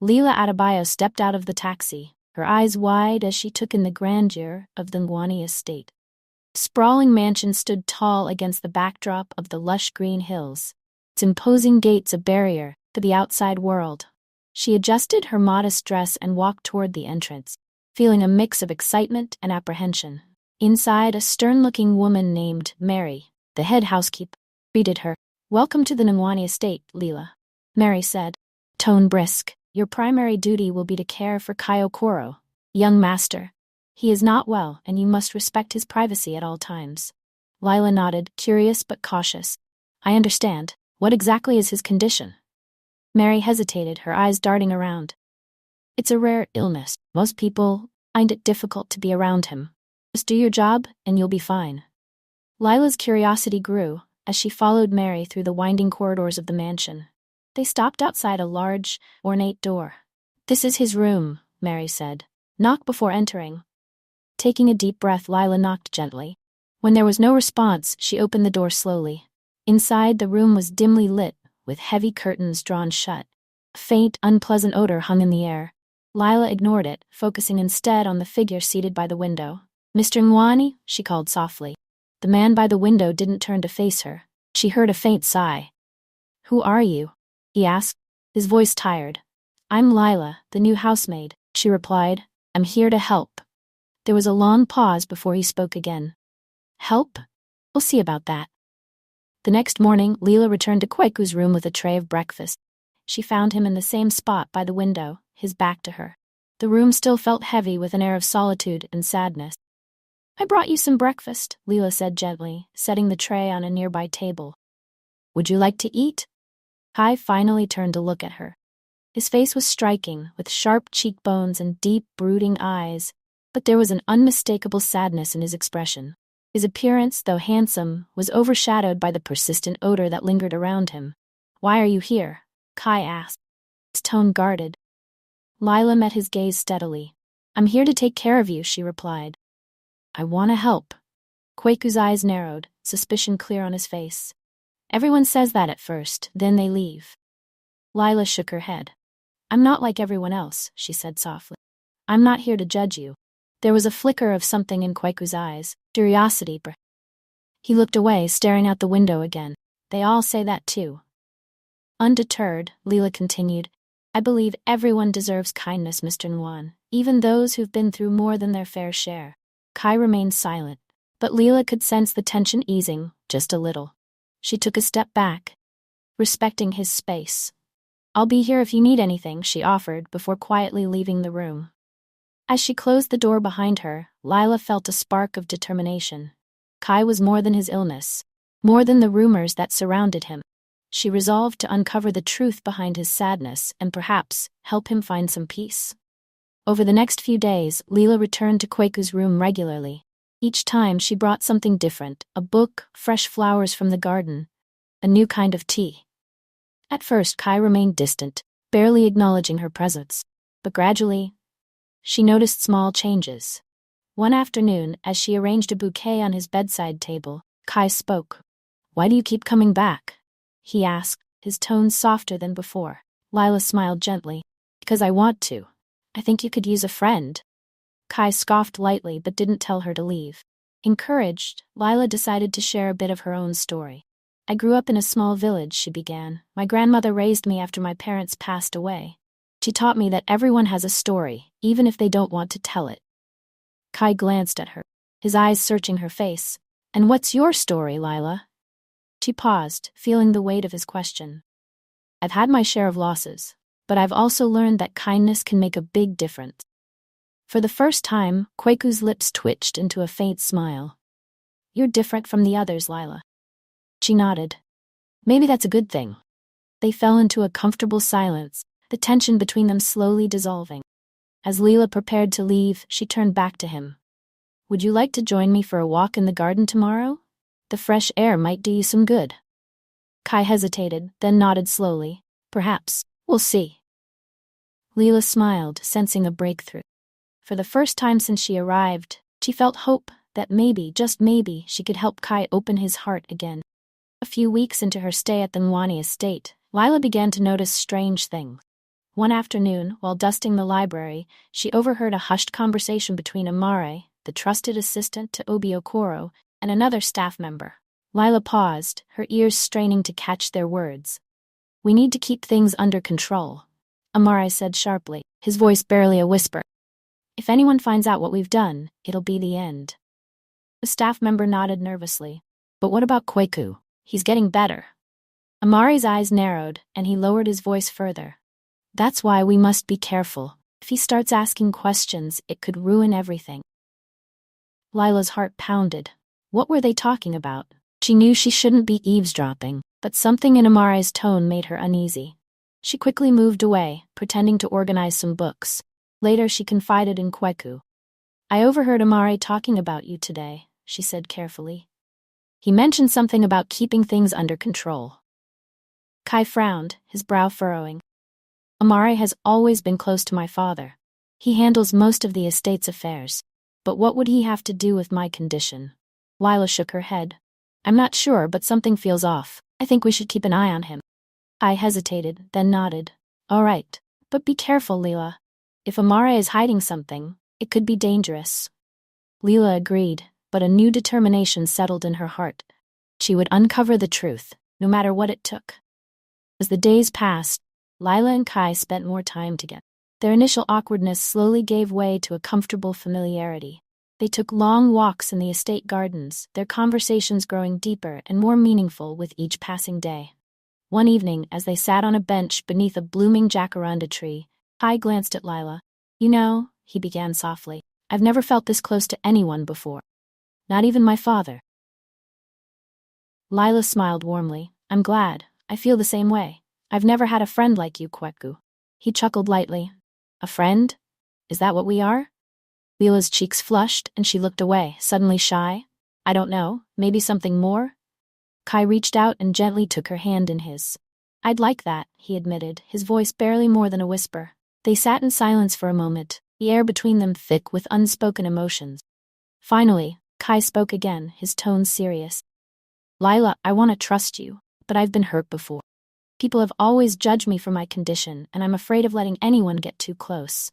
Leela Adebayo stepped out of the taxi, her eyes wide as she took in the grandeur of the Ngwani estate. The sprawling mansion stood tall against the backdrop of the lush green hills, its imposing gates a barrier to the outside world. She adjusted her modest dress and walked toward the entrance, feeling a mix of excitement and apprehension. Inside, a stern-looking woman named Mary, the head housekeeper, greeted her. "Welcome to the Ngwani estate, Leela," Mary said, tone brisk. "Your primary duty will be to care for Kai Okoro, young master. He is not well, and you must respect his privacy at all times." Leela nodded, curious but cautious. "I understand. What exactly is his condition?" Mary hesitated, her eyes darting around. "It's a rare illness. Most people find it difficult to be around him. Just do your job, and you'll be fine." Lila's curiosity grew as she followed Mary through the winding corridors of the mansion. They stopped outside a large, ornate door. "This is his room," Mary said. "Knock before entering." Taking a deep breath, Lila knocked gently. When there was no response, she opened the door slowly. Inside, the room was dimly lit, with heavy curtains drawn shut. A faint, unpleasant odor hung in the air. Lila ignored it, focusing instead on the figure seated by the window. "Mr. Ngwani," she called softly. The man by the window didn't turn to face her. She heard a faint sigh. "Who are you?" he asked, his voice tired. "I'm Lila, the new housemaid," she replied. "I'm here to help." There was a long pause before he spoke again. "Help? We'll see about that." The next morning, Leela returned to Kweku's room with a tray of breakfast. She found him in the same spot by the window, his back to her. The room still felt heavy with an air of solitude and sadness. "I brought you some breakfast," Leela said gently, setting the tray on a nearby table. "Would you like to eat?" Kai finally turned to look at her. His face was striking, with sharp cheekbones and deep, brooding eyes, but there was an unmistakable sadness in his expression. His appearance, though handsome, was overshadowed by the persistent odor that lingered around him. "Why are you here?" Kai asked, his tone guarded. Lila met his gaze steadily. "I'm here to take care of you," she replied. "I want to help." Kweku's eyes narrowed, suspicion clear on his face. "Everyone says that at first, then they leave." Lila shook her head. "I'm not like everyone else," she said softly. "I'm not here to judge you." There was a flicker of something in Kweku's eyes, curiosity. He looked away, staring out the window again. "They all say that too." Undeterred, Leela continued, "I believe everyone deserves kindness, Mr. Nwan, even those who've been through more than their fair share." Kai remained silent, but Leela could sense the tension easing, just a little. She took a step back, respecting his space. "I'll be here if you need anything," she offered before quietly leaving the room. As she closed the door behind her, Lila felt a spark of determination. Kai was more than his illness, more than the rumors that surrounded him. She resolved to uncover the truth behind his sadness and perhaps help him find some peace. Over the next few days, Leela returned to Kweku's room regularly. Each time she brought something different, a book, fresh flowers from the garden, a new kind of tea. At first, Kai remained distant, barely acknowledging her presence. But gradually, she noticed small changes. One afternoon, as she arranged a bouquet on his bedside table, Kai spoke. "Why do you keep coming back?" he asked, his tone softer than before. Lila smiled gently. "Because I want to. I think you could use a friend." Kai scoffed lightly but didn't tell her to leave. Encouraged, Lila decided to share a bit of her own story. "I grew up in a small village," she began. "My grandmother raised me after my parents passed away. She taught me that everyone has a story, even if they don't want to tell it." Kai glanced at her, his eyes searching her face. "And what's your story, Lila?" She paused, feeling the weight of his question. "I've had my share of losses, but I've also learned that kindness can make a big difference." For the first time, Kweku's lips twitched into a faint smile. "You're different from the others, Lila." She nodded. "Maybe that's a good thing." They fell into a comfortable silence, the tension between them slowly dissolving. As Leela prepared to leave, she turned back to him. "Would you like to join me for a walk in the garden tomorrow? The fresh air might do you some good." Kai hesitated, then nodded slowly. "Perhaps. We'll see." Leela smiled, sensing a breakthrough. For the first time since she arrived, she felt hope that maybe, just maybe, she could help Kai open his heart again. A few weeks into her stay at the Nwani estate, Lila began to notice strange things. One afternoon, while dusting the library, she overheard a hushed conversation between Amare, the trusted assistant to Obi Okoro, and another staff member. Lila paused, her ears straining to catch their words. "We need to keep things under control," Amare said sharply, his voice barely a whisper. "If anyone finds out what we've done, it'll be the end." The staff member nodded nervously. "But what about Kweku? He's getting better." Amare's eyes narrowed, and he lowered his voice further. "That's why we must be careful. If he starts asking questions, it could ruin everything." Lila's heart pounded. What were they talking about? She knew she shouldn't be eavesdropping, but something in Amare's tone made her uneasy. She quickly moved away, pretending to organize some books. Later she confided in Kweku. "I overheard Amare talking about you today," she said carefully. "He mentioned something about keeping things under control." Kai frowned, his brow furrowing. "Amare has always been close to my father. He handles most of the estate's affairs. But what would he have to do with my condition?" Lila shook her head. "I'm not sure, but something feels off. I think we should keep an eye on him." I hesitated, then nodded. "All right. But be careful, Lila. If Amare is hiding something, it could be dangerous." Lila agreed, but a new determination settled in her heart. She would uncover the truth, no matter what it took. As the days passed, Lila and Kai spent more time together. Their initial awkwardness slowly gave way to a comfortable familiarity. They took long walks in the estate gardens, their conversations growing deeper and more meaningful with each passing day. One evening, as they sat on a bench beneath a blooming jacaranda tree, Kai glanced at Lila. "You know," he began softly, "I've never felt this close to anyone before. Not even my father." Lila smiled warmly. "I'm glad. I feel the same way. I've never had a friend like you, Kweku." He chuckled lightly. "A friend? Is that what we are?" Lila's cheeks flushed, and she looked away, suddenly shy. "I don't know, maybe something more?" Kai reached out and gently took her hand in his. "I'd like that," he admitted, his voice barely more than a whisper. They sat in silence for a moment, the air between them thick with unspoken emotions. Finally, Kai spoke again, his tone serious. "Lila, I want to trust you, but I've been hurt before. People have always judged me for my condition, and I'm afraid of letting anyone get too close."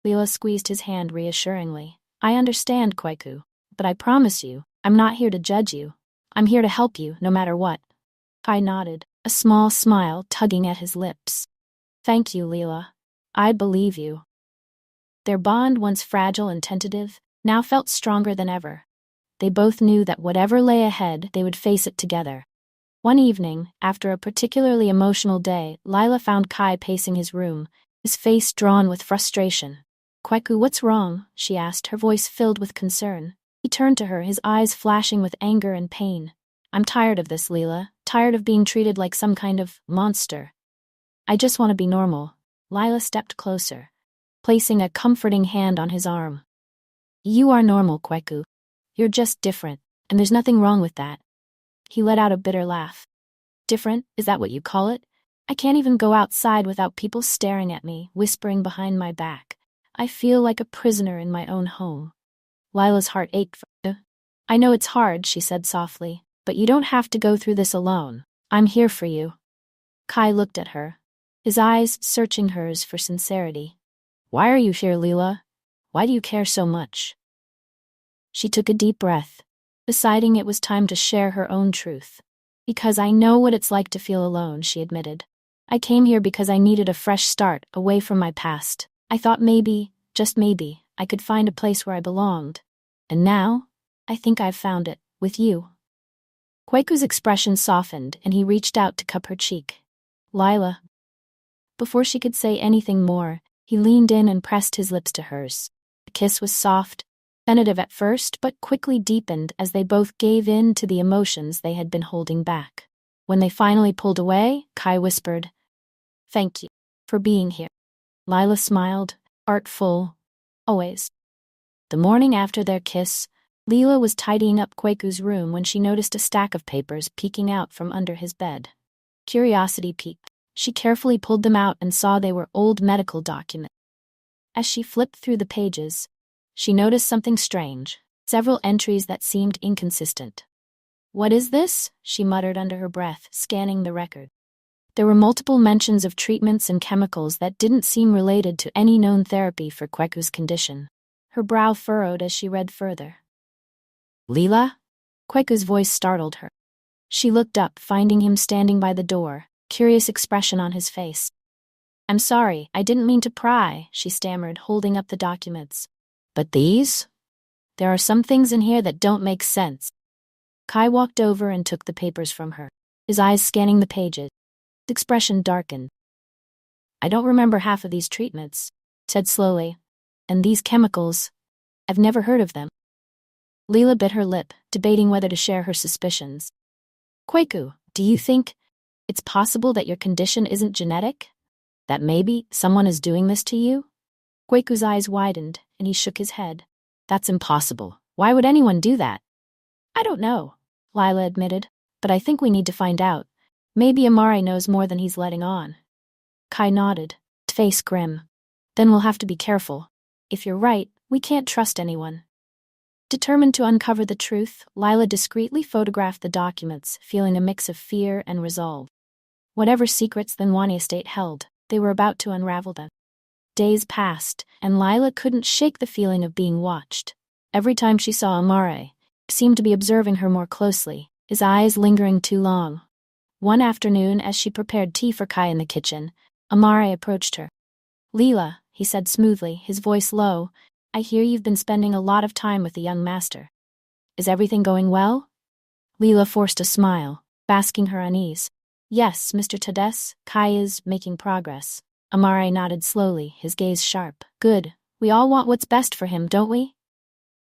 Lila squeezed his hand reassuringly. "I understand, Kweku, but I promise you, I'm not here to judge you. I'm here to help you, no matter what." Kai nodded, a small smile tugging at his lips. "Thank you, Lila. I believe you." Their bond, once fragile and tentative, now felt stronger than ever. They both knew that whatever lay ahead, they would face it together. One evening, after a particularly emotional day, Lila found Kai pacing his room, his face drawn with frustration. "Kweku, what's wrong?" she asked, her voice filled with concern. He turned to her, his eyes flashing with anger and pain. "I'm tired of this, Lila, tired of being treated like some kind of monster. I just want to be normal." Lila stepped closer, placing a comforting hand on his arm. "You are normal, Kweku. You're just different, and there's nothing wrong with that." He let out a bitter laugh. "Different? Is that what you call it? I can't even go outside without people staring at me, whispering behind my back. I feel like a prisoner in my own home." Lila's heart ached for her. "I know it's hard," she said softly, "but you don't have to go through this alone. I'm here for you." Kai looked at her, his eyes searching hers for sincerity. "Why are you here, Lila? Why do you care so much?" She took a deep breath, deciding it was time to share her own truth. "Because I know what it's like to feel alone," she admitted. "I came here because I needed a fresh start, away from my past. I thought maybe, just maybe, I could find a place where I belonged. And now, I think I've found it, with you." Kweku's expression softened, and he reached out to cup her cheek. "Lila." Before she could say anything more, he leaned in and pressed his lips to hers. The kiss was soft, tentative at first, but quickly deepened as they both gave in to the emotions they had been holding back. When they finally pulled away, Kai whispered, "Thank you for being here." Lila smiled, artful, always. The morning after their kiss, Lila was tidying up Kweku's room when she noticed a stack of papers peeking out from under his bed. Curiosity piqued. She carefully pulled them out and saw they were old medical documents. As she flipped through the pages, she noticed something strange, several entries that seemed inconsistent. "What is this?" she muttered under her breath, scanning the record. There were multiple mentions of treatments and chemicals that didn't seem related to any known therapy for Kweku's condition. Her brow furrowed as she read further. Leela? Kweku's voice startled her. She looked up, finding him standing by the door, curious expression on his face. I'm sorry, I didn't mean to pry, she stammered, holding up the documents. But these? There are some things in here that don't make sense. Kai walked over and took the papers from her, his eyes scanning the pages. His expression darkened. I don't remember half of these treatments, he said slowly. And these chemicals, I've never heard of them. Leela bit her lip, debating whether to share her suspicions. Kweku, do you think it's possible that your condition isn't genetic? That maybe someone is doing this to you? Kweku's eyes widened, and he shook his head. That's impossible. Why would anyone do that? I don't know, Lila admitted, but I think we need to find out. Maybe Amare knows more than he's letting on. Kai nodded, face grim. Then we'll have to be careful. If you're right, we can't trust anyone. Determined to uncover the truth, Lila discreetly photographed the documents, feeling a mix of fear and resolve. Whatever secrets the Nwani estate held, they were about to unravel them. Days passed, and Lila couldn't shake the feeling of being watched. Every time she saw Amare, he seemed to be observing her more closely, his eyes lingering too long. One afternoon, as she prepared tea for Kai in the kitchen, Amare approached her. Leela, he said smoothly, his voice low, I hear you've been spending a lot of time with the young master. Is everything going well? Leela forced a smile, basking her unease. Yes, Mr. Tades, Kai is making progress. Amare nodded slowly, his gaze sharp. Good. We all want what's best for him, don't we?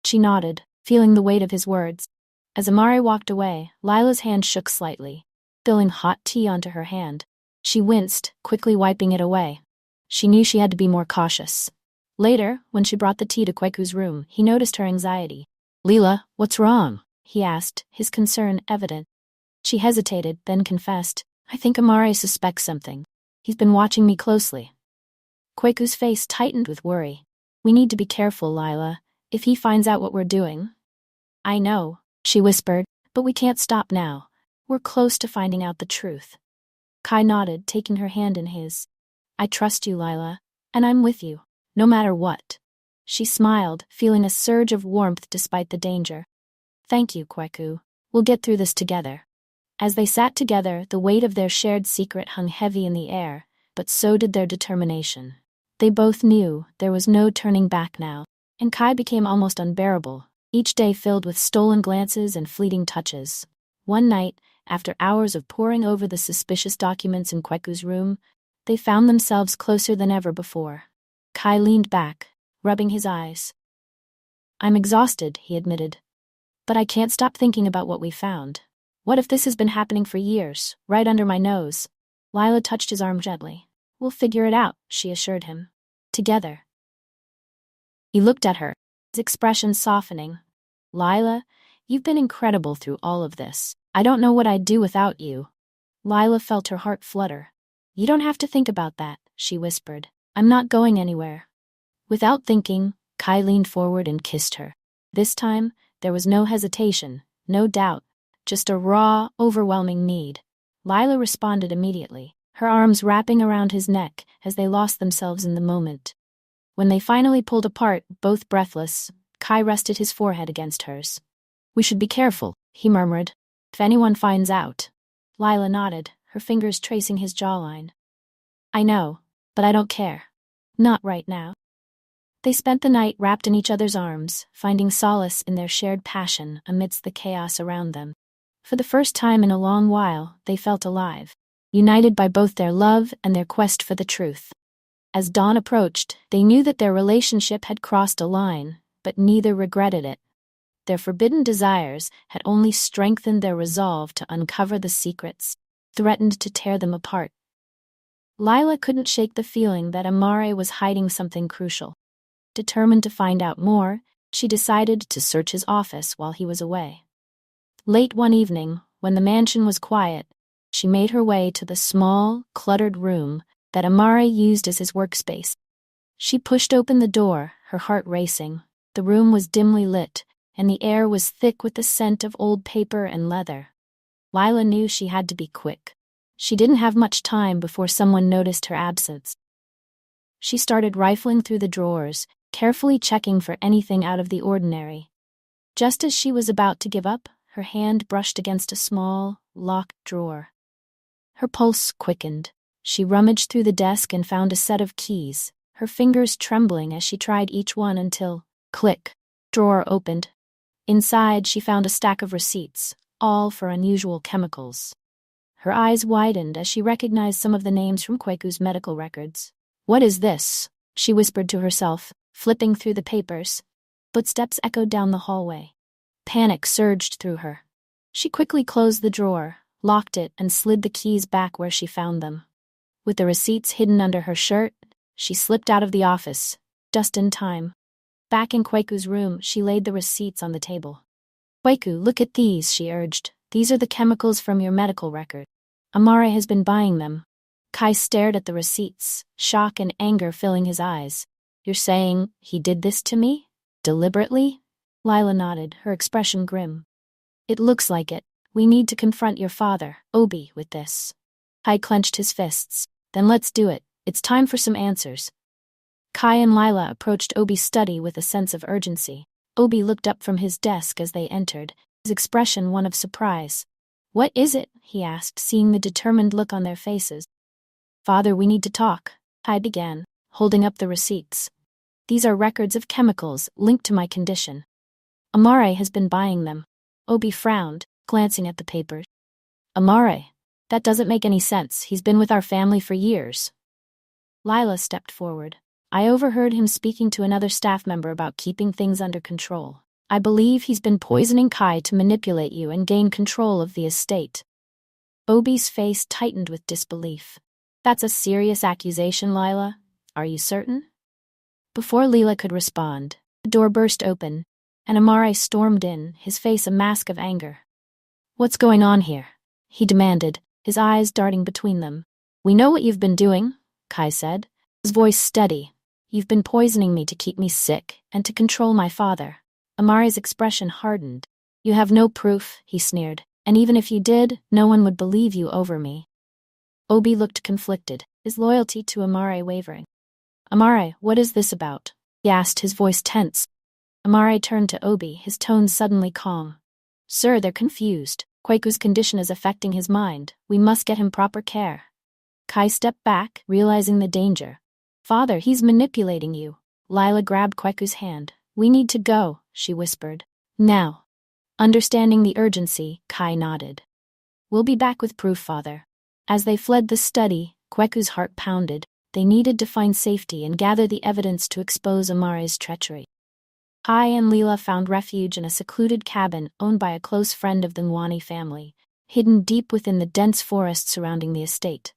She nodded, feeling the weight of his words. As Amare walked away, Lila's hand shook slightly, spilling hot tea onto her hand. She winced, quickly wiping it away. She knew she had to be more cautious. Later, when she brought the tea to Kweku's room, he noticed her anxiety. Leela, what's wrong? He asked, his concern evident. She hesitated, then confessed, I think Amare suspects something. He's been watching me closely. Kweku's face tightened with worry. We need to be careful, Lila, if he finds out what we're doing. I know, she whispered, but we can't stop now. We're close to finding out the truth. Kai nodded, taking her hand in his. I trust you, Lila, and I'm with you, no matter what. She smiled, feeling a surge of warmth despite the danger. Thank you, Kweku. We'll get through this together. As they sat together, the weight of their shared secret hung heavy in the air, but so did their determination. They both knew there was no turning back now, and Kai became almost unbearable, each day filled with stolen glances and fleeting touches. One night, after hours of poring over the suspicious documents in Kweku's room, they found themselves closer than ever before. Kai leaned back, rubbing his eyes. I'm exhausted, he admitted. But I can't stop thinking about what we found. What if this has been happening for years, right under my nose? Lila touched his arm gently. We'll figure it out, she assured him. Together. He looked at her, his expression softening. Lila, you've been incredible through all of this. I don't know what I'd do without you. Lila felt her heart flutter. You don't have to think about that, she whispered. I'm not going anywhere. Without thinking, Kai leaned forward and kissed her. This time, there was no hesitation, no doubt, just a raw, overwhelming need. Lila responded immediately, her arms wrapping around his neck as they lost themselves in the moment. When they finally pulled apart, both breathless, Kai rested his forehead against hers. We should be careful, he murmured. If anyone finds out. Lila nodded, her fingers tracing his jawline. I know, but I don't care. Not right now. They spent the night wrapped in each other's arms, finding solace in their shared passion amidst the chaos around them. For the first time in a long while, they felt alive, united by both their love and their quest for the truth. As dawn approached, they knew that their relationship had crossed a line, but neither regretted it. Their forbidden desires had only strengthened their resolve to uncover the secrets, threatened to tear them apart. Lila couldn't shake the feeling that Amare was hiding something crucial. Determined to find out more, she decided to search his office while he was away. Late one evening, when the mansion was quiet, she made her way to the small, cluttered room that Amare used as his workspace. She pushed open the door, her heart racing. The room was dimly lit, and the air was thick with the scent of old paper and leather. Lila knew she had to be quick. She didn't have much time before someone noticed her absence. She started rifling through the drawers, carefully checking for anything out of the ordinary. Just as she was about to give up, her hand brushed against a small, locked drawer. Her pulse quickened. She rummaged through the desk and found a set of keys, her fingers trembling as she tried each one until, click, drawer opened. Inside, she found a stack of receipts, all for unusual chemicals. Her eyes widened as she recognized some of the names from Kweku's medical records. "What is this?" she whispered to herself, flipping through the papers. Footsteps echoed down the hallway. Panic surged through her. She quickly closed the drawer, locked it, and slid the keys back where she found them. With the receipts hidden under her shirt, she slipped out of the office, just in time. Back in Kweku's room, she laid the receipts on the table. "Kweku, look at these," she urged. "These are the chemicals from your medical record. Amare has been buying them." Kai stared at the receipts, shock and anger filling his eyes. "You're saying he did this to me? Deliberately?" Lila nodded, her expression grim. "It looks like it. We need to confront your father, Obi, with this." Kai clenched his fists. "Then let's do it. It's time for some answers." Kai and Lila approached Obi's study with a sense of urgency. Obi looked up from his desk as they entered, his expression one of surprise. "What is it?" he asked, seeing the determined look on their faces. "Father, we need to talk," Kai began, holding up the receipts. "These are records of chemicals linked to my condition. Amare has been buying them." Obi frowned, glancing at the papers. "Amare? That doesn't make any sense. He's been with our family for years." Lila stepped forward. "I overheard him speaking to another staff member about keeping things under control. I believe he's been poisoning Kai to manipulate you and gain control of the estate." Obi's face tightened with disbelief. "That's a serious accusation, Lila. Are you certain?" Before Lila could respond, the door burst open, and Amare stormed in, his face a mask of anger. "What's going on here?" he demanded, his eyes darting between them. "We know what you've been doing," Kai said, his voice steady. "You've been poisoning me to keep me sick and to control my father." Amare's expression hardened. "You have no proof," he sneered, "and even if you did, no one would believe you over me." Obi looked conflicted, his loyalty to Amare wavering. "Amare, what is this about?" he asked, his voice tense. Amare turned to Obi, his tone suddenly calm. "Sir, they're confused. Kweku's condition is affecting his mind. We must get him proper care." Kai stepped back, realizing the danger. "Father, he's manipulating you." Lila grabbed Kweku's hand. "We need to go," she whispered. "Now." Understanding the urgency, Kai nodded. "We'll be back with proof, Father." As they fled the study, Kweku's heart pounded. They needed to find safety and gather the evidence to expose Amare's treachery. Kai and Lila found refuge in a secluded cabin owned by a close friend of the Ngwani family, hidden deep within the dense forest surrounding the estate.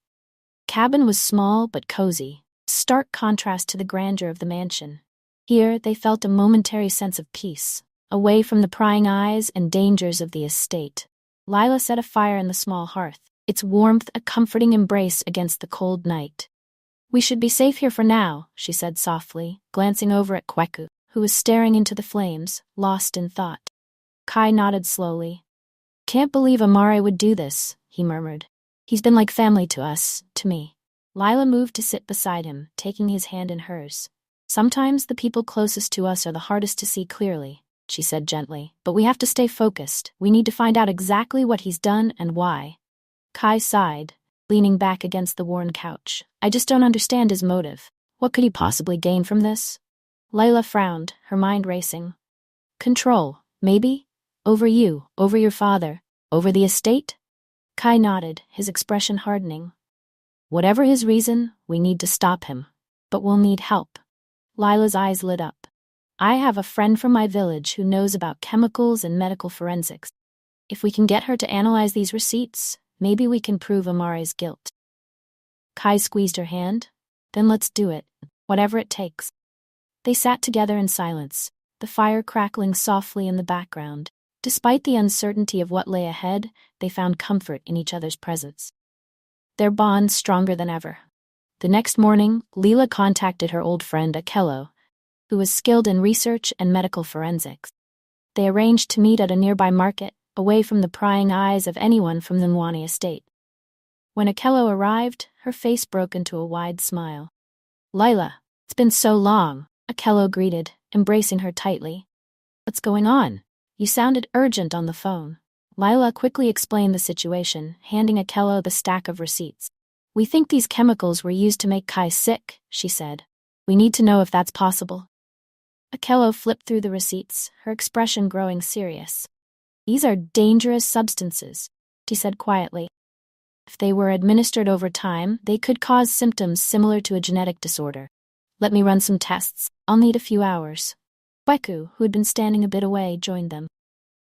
The cabin was small but cozy, stark contrast to the grandeur of the mansion. Here they felt a momentary sense of peace, away from the prying eyes and dangers of the estate. Lila set a fire in the small hearth, its warmth a comforting embrace against the cold night. "We should be safe here for now," she said softly, glancing over at Kweku, who was staring into the flames, lost in thought. Kai nodded slowly. "Can't believe Amare would do this," he murmured. "He's been like family to us, to me." Lila moved to sit beside him, taking his hand in hers. "Sometimes the people closest to us are the hardest to see clearly," she said gently, "but we have to stay focused. We need to find out exactly what he's done and why." Kai sighed, leaning back against the worn couch. "I just don't understand his motive. What could he possibly gain from this?" Layla frowned, her mind racing. "Control, maybe? Over you, over your father, over the estate?" Kai nodded, his expression hardening. "Whatever his reason, we need to stop him. But we'll need help." Lila's eyes lit up. "I have a friend from my village who knows about chemicals and medical forensics. If we can get her to analyze these receipts, maybe we can prove Amare's guilt." Kai squeezed her hand. "Then let's do it, whatever it takes." They sat together in silence, the fire crackling softly in the background. Despite the uncertainty of what lay ahead, they found comfort in each other's presence. Their bond stronger than ever. The next morning, Leela contacted her old friend Akello, who was skilled in research and medical forensics. They arranged to meet at a nearby market, away from the prying eyes of anyone from the Ngwani estate. When Akello arrived, her face broke into a wide smile. "Lila, it's been so long," Akello greeted, embracing her tightly. "What's going on? You sounded urgent on the phone." Lila quickly explained the situation, handing Akello the stack of receipts. "We think these chemicals were used to make Kai sick," she said. "We need to know if that's possible." Akello flipped through the receipts, her expression growing serious. "These are dangerous substances," she said quietly. "If they were administered over time, they could cause symptoms similar to a genetic disorder. Let me run some tests. I'll need a few hours." Kweku, who had been standing a bit away, joined them.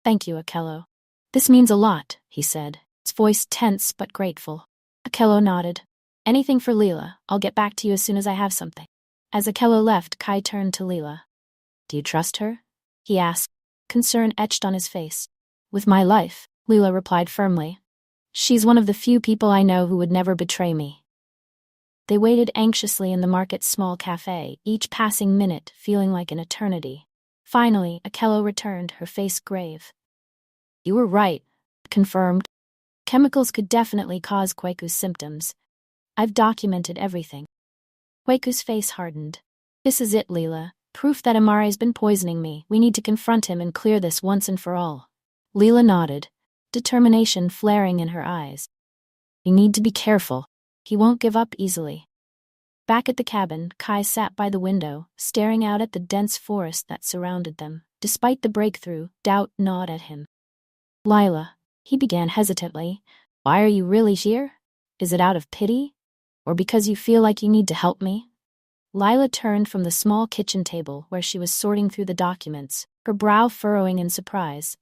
"Thank you, Akello. This means a lot," he said, his voice tense but grateful. Akello nodded. "Anything for Lila. I'll get back to you as soon as I have something." As Akello left, Kai turned to Lila. "Do you trust her?" he asked, concern etched on his face. "With my life," Lila replied firmly. "She's one of the few people I know who would never betray me." They waited anxiously in the market's small cafe, each passing minute feeling like an eternity. Finally, Akello returned, her face grave. "You were right," confirmed. "Chemicals could definitely cause Kweku's symptoms. I've documented everything." Kweku's face hardened. "This is it, Lila. Proof that Amare's been poisoning me. We need to confront him and clear this once and for all." Lila nodded, determination flaring in her eyes. "We need to be careful. He won't give up easily." Back at the cabin, Kai sat by the window, staring out at the dense forest that surrounded them. Despite the breakthrough, doubt gnawed at him. "Lila," he began hesitantly, "why are you really here? Is it out of pity? Or because you feel like you need to help me?" Lila turned from the small kitchen table where she was sorting through the documents, her brow furrowing in surprise.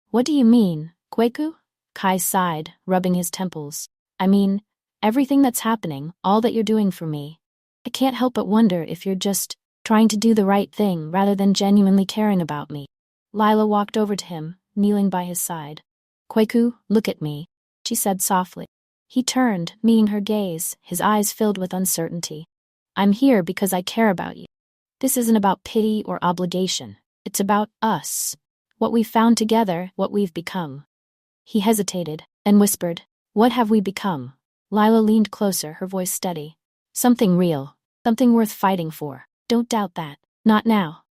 "What do you mean, Kweku?" Kai sighed, rubbing his temples. "I mean, everything that's happening, all that you're doing for me. I can't help but wonder if you're just trying to do the right thing rather than genuinely caring about me." Lila walked over to him, kneeling by his side. "Kweku, look at me," she said softly. He turned, meeting her gaze, his eyes filled with uncertainty. "I'm here because I care about you. This isn't about pity or obligation. It's about us. What we've found together, what we've become." He hesitated, and whispered, "What have we become?" Lila leaned closer, her voice steady. "Something real. Something worth fighting for. Don't doubt that. Not now."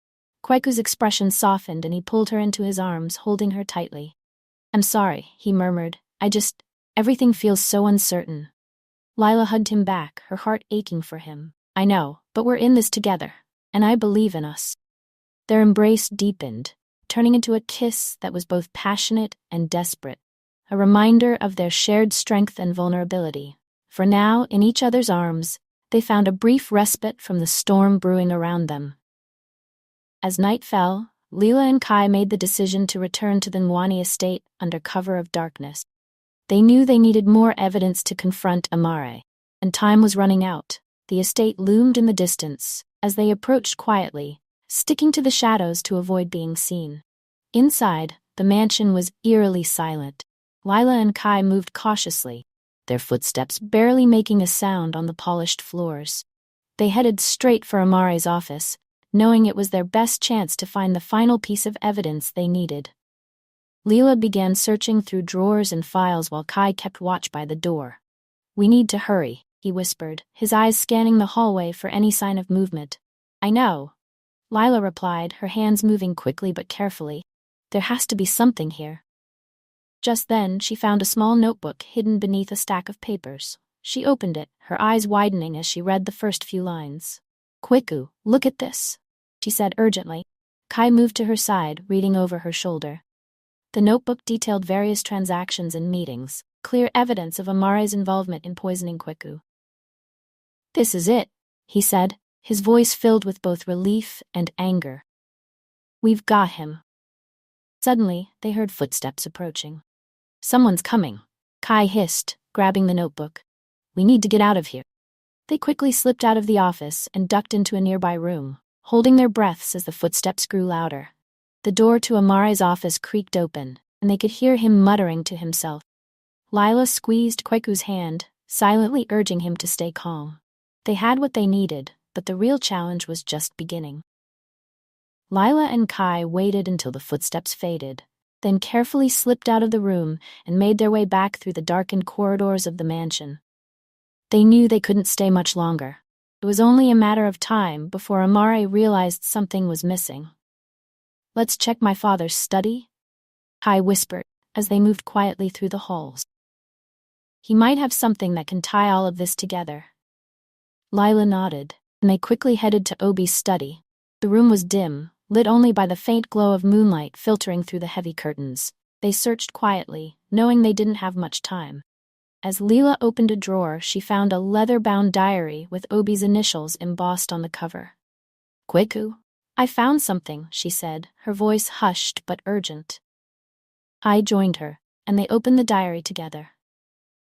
Kweku's expression softened and he pulled her into his arms, holding her tightly. "I'm sorry," he murmured. Everything feels so uncertain." Lila hugged him back, her heart aching for him. "I know, but we're in this together, and I believe in us." Their embrace deepened, turning into a kiss that was both passionate and desperate, a reminder of their shared strength and vulnerability. For now, in each other's arms, they found a brief respite from the storm brewing around them. As night fell, Lila and Kai made the decision to return to the Nwani estate under cover of darkness. They knew they needed more evidence to confront Amare, and time was running out. The estate loomed in the distance as they approached quietly, sticking to the shadows to avoid being seen. Inside, the mansion was eerily silent. Lila and Kai moved cautiously, their footsteps barely making a sound on the polished floors. They headed straight for Amare's office, knowing it was their best chance to find the final piece of evidence they needed. Lila began searching through drawers and files while Kai kept watch by the door. "We need to hurry," he whispered, his eyes scanning the hallway for any sign of movement. "I know," Lila replied, her hands moving quickly but carefully. "There has to be something here." Just then, she found a small notebook hidden beneath a stack of papers. She opened it, her eyes widening as she read the first few lines. "Kweku, look at this," she said urgently. Kai moved to her side, reading over her shoulder. The notebook detailed various transactions and meetings, clear evidence of Amare's involvement in poisoning Kweku. "This is it," he said, his voice filled with both relief and anger. "We've got him." Suddenly, they heard footsteps approaching. "Someone's coming," Kai hissed, grabbing the notebook. "We need to get out of here." They quickly slipped out of the office and ducked into a nearby room, holding their breaths as the footsteps grew louder. The door to Amare's office creaked open, and they could hear him muttering to himself. Lila squeezed Kweku's hand, silently urging him to stay calm. They had what they needed, but the real challenge was just beginning. Lila and Kai waited until the footsteps faded, then carefully slipped out of the room and made their way back through the darkened corridors of the mansion. They knew they couldn't stay much longer. It was only a matter of time before Amare realized something was missing. "Let's check my father's study," Kai whispered as they moved quietly through the halls. "He might have something that can tie all of this together." Lila nodded, and they quickly headed to Obi's study. The room was dim, lit only by the faint glow of moonlight filtering through the heavy curtains. They searched quietly, knowing they didn't have much time. As Leela opened a drawer, she found a leather-bound diary with Obi's initials embossed on the cover. "Kweku, I found something," she said, her voice hushed but urgent. I joined her, and they opened the diary together.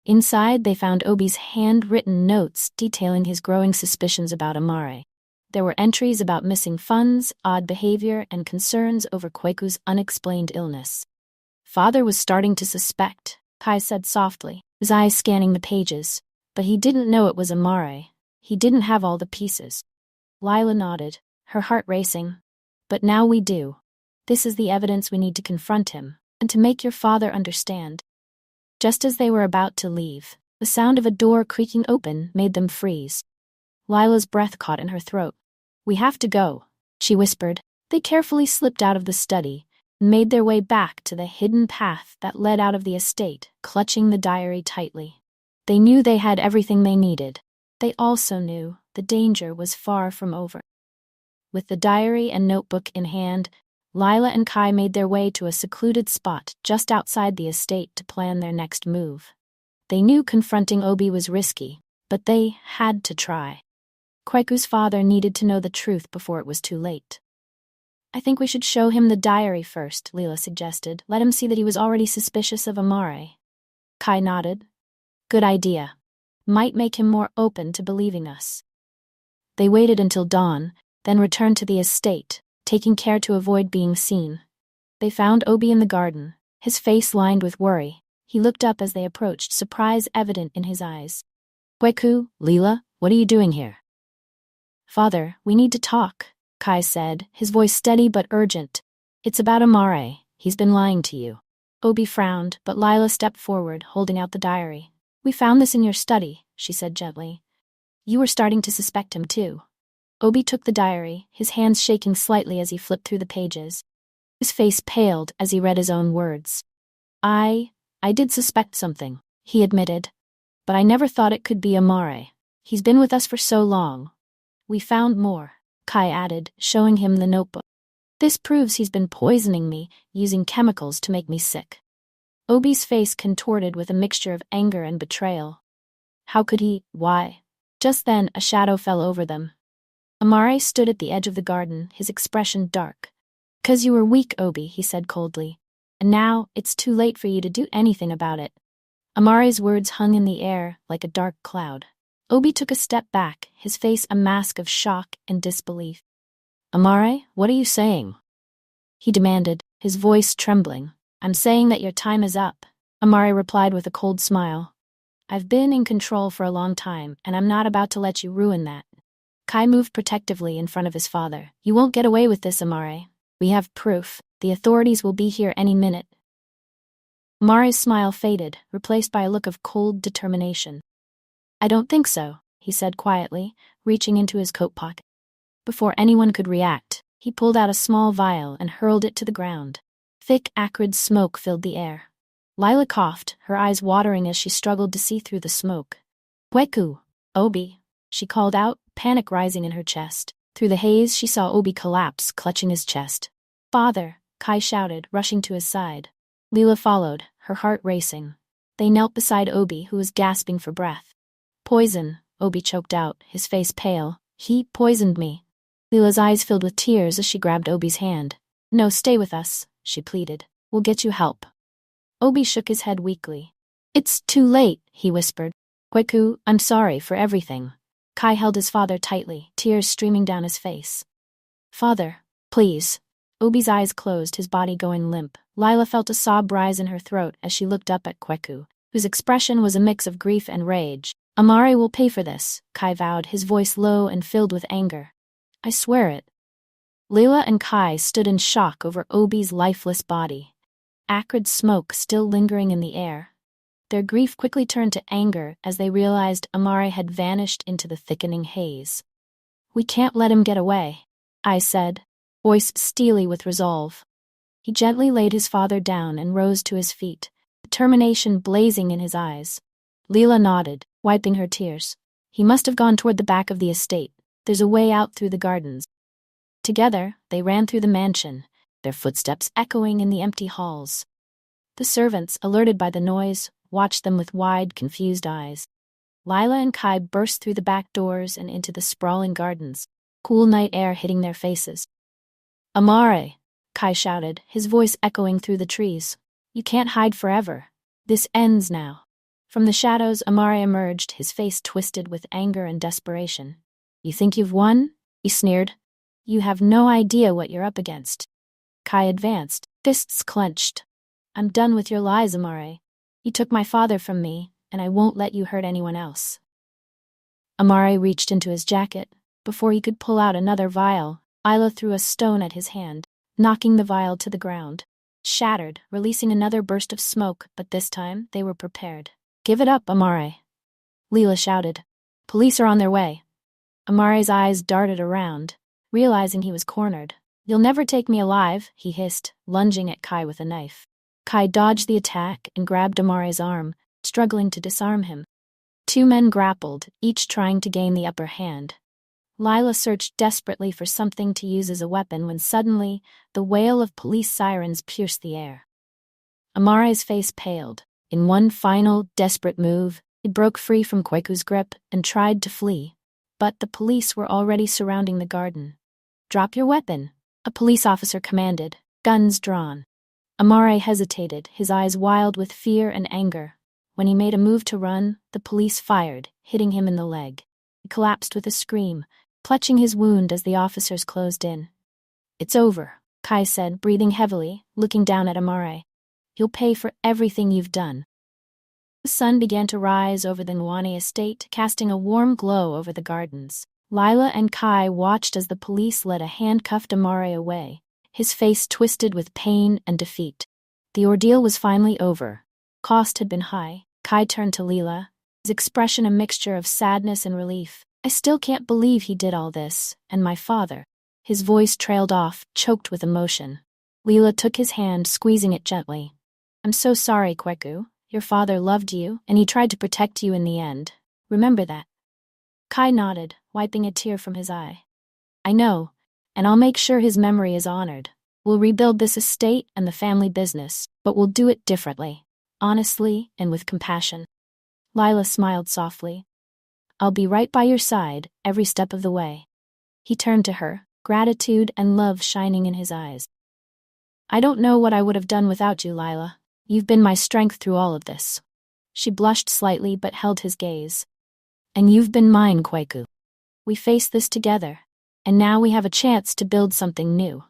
Inside, they found Obi's handwritten notes detailing his growing suspicions about Amare. There were entries about missing funds, odd behavior, and concerns over Kweku's unexplained illness. "Father was starting to suspect," Kai said softly, his eyes scanning the pages, "but he didn't know it was Amare. He didn't have all the pieces." Lila nodded, her heart racing. "But now we do. This is the evidence we need to confront him, and to make your father understand." Just as they were about to leave, the sound of a door creaking open made them freeze. Lila's breath caught in her throat. "We have to go," she whispered. They carefully slipped out of the study and made their way back to the hidden path that led out of the estate, clutching the diary tightly. They knew they had everything they needed. They also knew the danger was far from over. With the diary and notebook in hand, Lila and Kai made their way to a secluded spot just outside the estate to plan their next move. They knew confronting Obi was risky, but they had to try. Kweku's father needed to know the truth before it was too late. "I think we should show him the diary first," Leela suggested. "Let him see that he was already suspicious of Amare." Kai nodded. "Good idea. Might make him more open to believing us." They waited until dawn, then returned to the estate, taking care to avoid being seen. They found Obi in the garden, his face lined with worry. He looked up as they approached, surprise evident in his eyes. "Kweku, Leela, what are you doing here?" "Father, we need to talk," Kai said, his voice steady but urgent. "It's about Amare. He's been lying to you." Obi frowned, but Lila stepped forward, holding out the diary. "We found this in your study," she said gently. "You were starting to suspect him too." Obi took the diary, his hands shaking slightly as he flipped through the pages. His face paled as he read his own words. I did suspect something," he admitted. "But I never thought it could be Amare. He's been with us for so long." "We found more," Kai added, showing him the notebook. "This proves he's been poisoning me, using chemicals to make me sick." Obi's face contorted with a mixture of anger and betrayal. How could he? Why? Just then, a shadow fell over them. Amare stood at the edge of the garden, his expression dark. "'Cause you were weak, Obi," he said coldly. "And now, it's too late for you to do anything about it." Amare's words hung in the air like a dark cloud. Obi took a step back, his face a mask of shock and disbelief. "Amare, what are you saying?" he demanded, his voice trembling. "I'm saying that your time is up," Amare replied with a cold smile. "I've been in control for a long time, and I'm not about to let you ruin that." Kai moved protectively in front of his father. "You won't get away with this, Amare. We have proof. The authorities will be here any minute." Amare's smile faded, replaced by a look of cold determination. "I don't think so," he said quietly, reaching into his coat pocket. Before anyone could react, he pulled out a small vial and hurled it to the ground. Thick, acrid smoke filled the air. Lila coughed, her eyes watering as she struggled to see through the smoke. "Kweku, Obi," she called out, panic rising in her chest. Through the haze, she saw Obi collapse, clutching his chest. "Father," Kai shouted, rushing to his side. Leela followed, her heart racing. They knelt beside Obi, who was gasping for breath. "Poison," Obi choked out, his face pale. "He poisoned me." Leela's eyes filled with tears as she grabbed Obi's hand. "No, stay with us," she pleaded. "We'll get you help." Obi shook his head weakly. "It's too late," he whispered. "Kweku, I'm sorry for everything." Kai held his father tightly, tears streaming down his face. "Father, please." Obi's eyes closed, his body going limp. Lila felt a sob rise in her throat as she looked up at Kweku, whose expression was a mix of grief and rage. "Amare will pay for this," Kai vowed, his voice low and filled with anger. "I swear it." Leela and Kai stood in shock over Obi's lifeless body. acrid smoke still lingering in the air. Their grief quickly turned to anger as they realized Amare had vanished into the thickening haze. "We can't let him get away," I said, voice steely with resolve. He gently laid his father down and rose to his feet, determination blazing in his eyes. Leela nodded, wiping her tears. "He must have gone toward the back of the estate. There's a way out through the gardens." Together, they ran through the mansion, their footsteps echoing in the empty halls. The servants, alerted by the noise, watched them with wide, confused eyes. Lila and Kai burst through the back doors and into the sprawling gardens, cool night air hitting their faces. "Amare!" Kai shouted, his voice echoing through the trees. "You can't hide forever. This ends now." From the shadows, Amare emerged, his face twisted with anger and desperation. "You think you've won?" he sneered. "You have no idea what you're up against." Kai advanced, fists clenched. "I'm done with your lies, Amare. You took my father from me, and I won't let you hurt anyone else." Amare reached into his jacket. Before he could pull out another vial, Isla threw a stone at his hand, knocking the vial to the ground. Shattered, releasing another burst of smoke, but this time they were prepared. "Give it up, Amare," Leela shouted. "Police are on their way." Amare's eyes darted around, realizing he was cornered. "You'll never take me alive," he hissed, lunging at Kai with a knife. Kai dodged the attack and grabbed Amare's arm, struggling to disarm him. Two men grappled, each trying to gain the upper hand. Lila searched desperately for something to use as a weapon when suddenly, the wail of police sirens pierced the air. Amare's face paled. In one final, desperate move, he broke free from Kweku's grip and tried to flee. But the police were already surrounding the garden. "Drop your weapon," a police officer commanded, guns drawn. Amare hesitated, his eyes wild with fear and anger. When he made a move to run, the police fired, hitting him in the leg. He collapsed with a scream, clutching his wound as the officers closed in. "It's over," Kai said, breathing heavily, looking down at Amare. "You'll pay for everything you've done." The sun began to rise over the Ngwane estate, casting a warm glow over the gardens. Lila and Kai watched as the police led a handcuffed Amare away, his face twisted with pain and defeat. The ordeal was finally over. Cost had been high. Kai turned to Leela, his expression a mixture of sadness and relief. "I still can't believe he did all this, and my father." His voice trailed off, choked with emotion. Leela took his hand, squeezing it gently. "I'm so sorry, Kweku. Your father loved you, and he tried to protect you in the end. Remember that." Kai nodded, wiping a tear from his eye. "I know, and I'll make sure his memory is honored. We'll rebuild this estate and the family business, but we'll do it differently, honestly and with compassion." Lila smiled softly. "I'll be right by your side every step of the way." He turned to her, gratitude and love shining in his eyes. "I don't know what I would have done without you, Lila. You've been my strength through all of this." She blushed slightly but held his gaze. "And you've been mine, Kweku. We faced this together, and now we have a chance to build something new."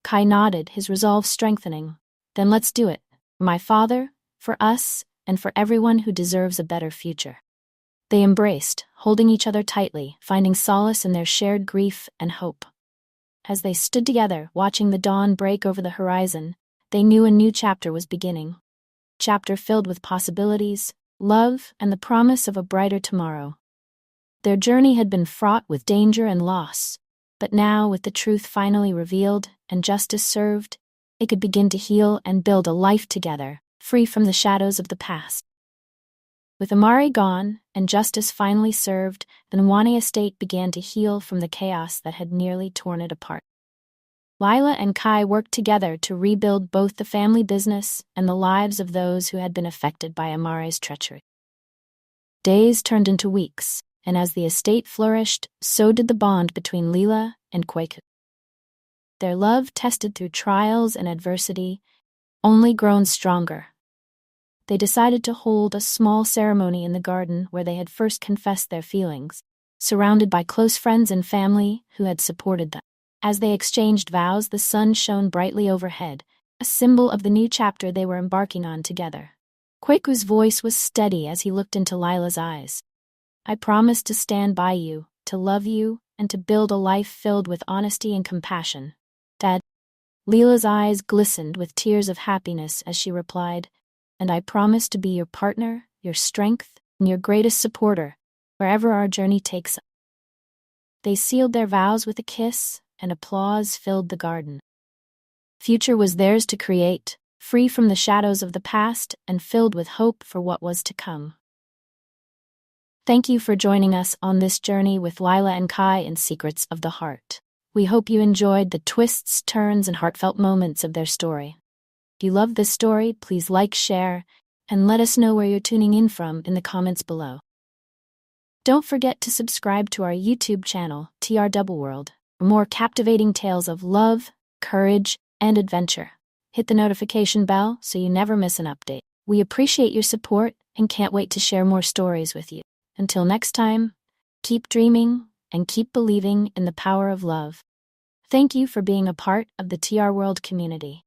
Kai nodded, his resolve strengthening. "Then let's do it. For my father, for us, and for everyone who deserves a better future." They embraced, holding each other tightly, finding solace in their shared grief and hope. As they stood together, watching the dawn break over the horizon, they knew a new chapter was beginning. Chapter filled with possibilities, love, and the promise of a brighter tomorrow. Their journey had been fraught with danger and loss, but now, with the truth finally revealed and justice served, they could begin to heal and build a life together, free from the shadows of the past. With Amare gone and justice finally served, the Ngwane estate began to heal from the chaos that had nearly torn it apart. Lila and Kai worked together to rebuild both the family business and the lives of those who had been affected by Amare's treachery. Days turned into weeks, and as the estate flourished, so did the bond between Leela and Kweku. Their love, tested through trials and adversity, only grown stronger. They decided to hold a small ceremony in the garden where they had first confessed their feelings, surrounded by close friends and family who had supported them. As they exchanged vows, the sun shone brightly overhead, a symbol of the new chapter they were embarking on together. Kweku's voice was steady as he looked into Lila's eyes. "I promise to stand by you, to love you, and to build a life filled with honesty and compassion, Dad." Leela's eyes glistened with tears of happiness as she replied, "And I promise to be your partner, your strength, and your greatest supporter, wherever our journey takes us." They sealed their vows with a kiss, and applause filled the garden. Future was theirs to create, free from the shadows of the past and filled with hope for what was to come. Thank you for joining us on this journey with Lila and Kai in Secrets of the Heart. We hope you enjoyed the twists, turns, and heartfelt moments of their story. If you love this story, please like, share, and let us know where you're tuning in from in the comments below. Don't forget to subscribe to our YouTube channel, TR Double World, for more captivating tales of love, courage, and adventure. Hit the notification bell so you never miss an update. We appreciate your support and can't wait to share more stories with you. Until next time, keep dreaming and keep believing in the power of love. Thank you for being a part of the TR World community.